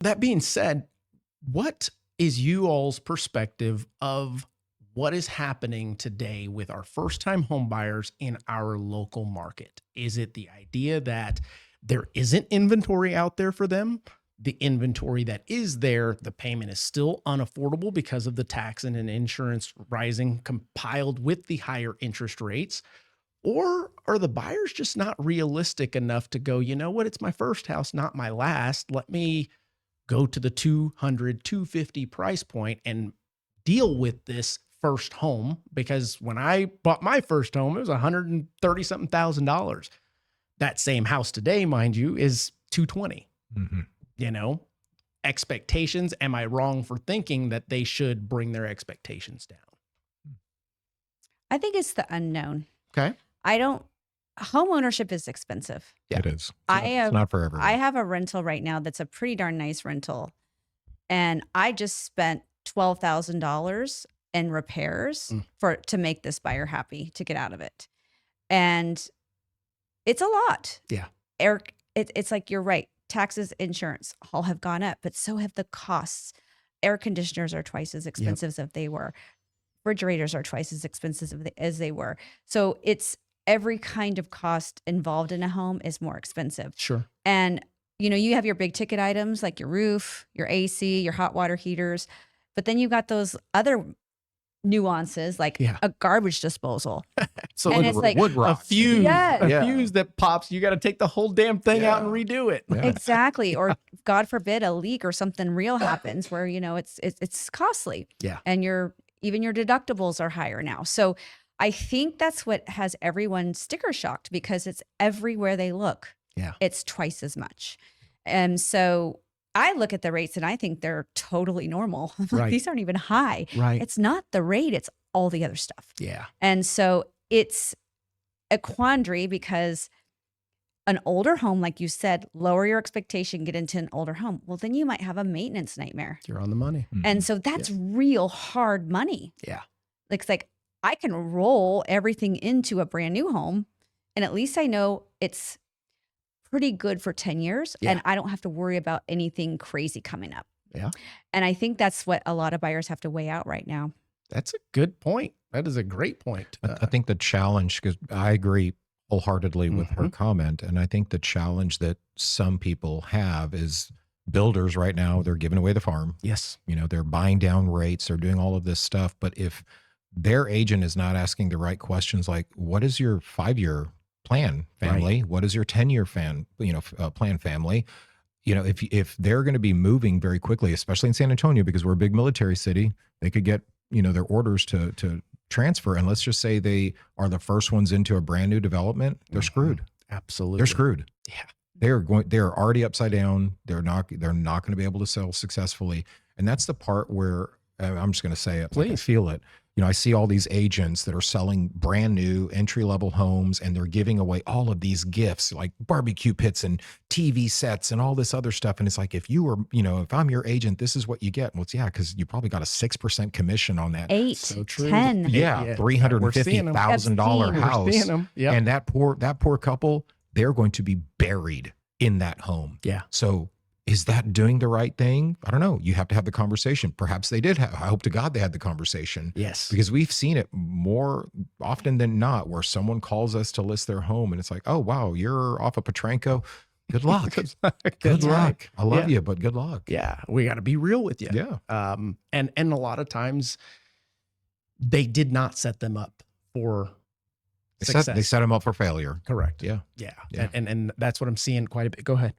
that being said, what is you all's perspective of what is happening today with our first-time home buyers in our local market? Is it the idea that there isn't inventory out there for them? The inventory that is there, the payment is still unaffordable because of the tax and insurance rising compiled with the higher interest rates? Or are the buyers just not realistic enough to go, you know what, it's my first house, not my last. Let me go to the 200, 250 price point and deal with this first home. Because when I bought my first home, it was $130 something thousand. That same house today, mind you, is 220. Mm-hmm. You know, expectations. Am I wrong for thinking that they should bring their expectations down? I think it's the unknown. Okay. Home ownership is expensive. Yeah. It is. It's not for everyone. I have a rental right now that's a pretty darn nice rental. And I just spent $12,000 in repairs to make this buyer happy to get out of it. And it's a lot. Yeah. Eric, it's like, you're right. Taxes, insurance all have gone up, but so have the costs. Air conditioners are twice as expensive as they were. Refrigerators are twice as expensive as they were. So it's every kind of cost involved in a home is more expensive. Sure. And, you have your big ticket items like your roof, your AC, your hot water heaters, but then you got those other nuances like a garbage disposal. So and it's like wood a rocks. fuse, Yes. a fuse that pops, you got to take the whole damn thing out and redo it. Yeah. Exactly. Or God forbid a leak or something real happens where, it's costly. Yeah. And even your deductibles are higher now. So I think that's what has everyone sticker shocked, because it's everywhere they look. Yeah. It's twice as much. And so I look at the rates and I think they're totally normal. Right. These aren't even high. Right. It's not the rate, it's all the other stuff. Yeah. And so it's a quandary, because an older home, like you said, lower your expectation, get into an older home. Well, then you might have a maintenance nightmare. You're on the money. And so that's real hard money. Yeah. It's like I can roll everything into a brand new home, and at least I know it's pretty good for 10 years and I don't have to worry about anything crazy coming up. Yeah. And I think that's what a lot of buyers have to weigh out right now. That's a good point. That is a great point. I think the challenge, because I agree wholeheartedly with her comment, and I think the challenge that some people have is builders right now, they're giving away the farm. Yes. They're buying down rates, they're doing all of this stuff. But if their agent is not asking the right questions, like, what is your 5-year plan, family? Right. What is your 10-year plan, family? If they're going to be moving very quickly, especially in San Antonio, because we're a big military city, they could get, their orders to transfer. And let's just say they are the first ones into a brand new development, they're screwed. Absolutely. They're screwed. Yeah. They're already upside down. They're not going to be able to sell successfully. And that's the part where I'm just going to say it. Please. Like I feel it. I see all these agents that are selling brand new entry-level homes, and they're giving away all of these gifts like barbecue pits and TV sets and all this other stuff. And it's like, if you were, if I'm your agent, this is what you get. Well, it's because you probably got a 6% commission on that. 8, So true. 10. Yeah, $350,000 house. Yep. And that poor couple, they're going to be buried in that home. Yeah. So is that doing the right thing? I don't know. You have to have the conversation. Perhaps they did. I hope to God they had the conversation. Yes. Because we've seen it more often than not, where someone calls us to list their home and it's like, oh, wow, you're off of Petranco. Good luck. Good luck. I love you, but good luck. Yeah. We got to be real with you. Yeah. And a lot of times they did not set them up for success. They set them up for failure. Correct. Yeah. Yeah. Yeah. And that's what I'm seeing quite a bit. Go ahead.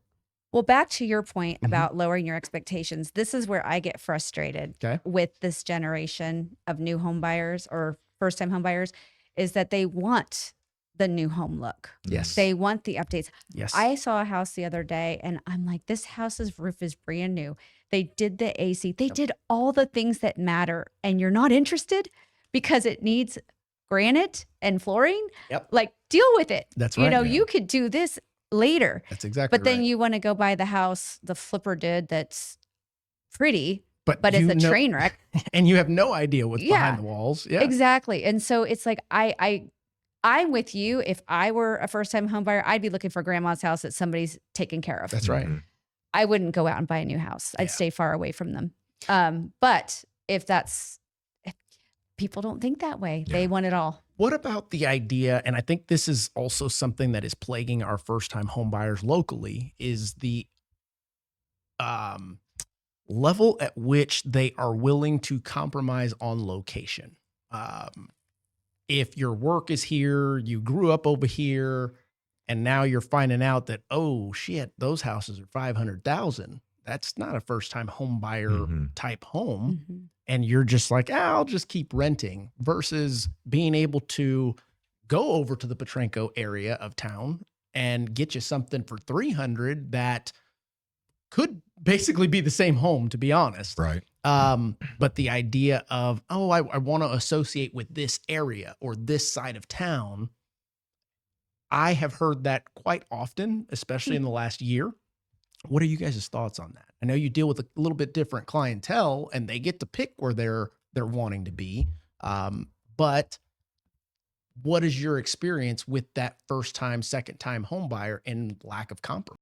Well, back to your point about lowering your expectations. This is where I get frustrated with this generation of new home buyers or first-time home buyers, is that they want the new home look. Yes. They want the updates. Yes. I saw a house the other day and I'm like, this house's roof is brand new. They did the AC. They did all the things that matter, and you're not interested because it needs granite and flooring. Yep. Like, deal with it. That's right. You could do this later. That's exactly But then right. you want to go buy the house the flipper did that's pretty, but it's you a train wreck. And you have no idea what's behind the walls. Yeah. Exactly. And so it's like, I'm with you. If I were a first-time home buyer, I'd be looking for grandma's house that somebody's taken care of. That's right. I wouldn't go out and buy a new house. I'd Yeah. stay far away from them. But if people don't think that way, Yeah. they want it all. What about the idea, and I think this is also something that is plaguing our first-time home buyers locally, is the um, level at which they are willing to compromise on location. Um, if your work is here, you grew up over here, and now you're finding out that, oh shit, those houses are 500,000. That's not a first-time home buyer Mhm. type home. Mhm. And you're just like, I'll just keep renting, versus being able to go over to the Petrenko area of town and get you something for 300 that could basically be the same home, to be honest. Right. But the idea of, oh, I want to associate with this area or this side of town, I have heard that quite often, especially in the last year. What are you guys' thoughts on that? I know you deal with a little bit different clientele, and they get to pick where they're wanting to be. But what is your experience with that first time, second time home buyer and lack of compromise?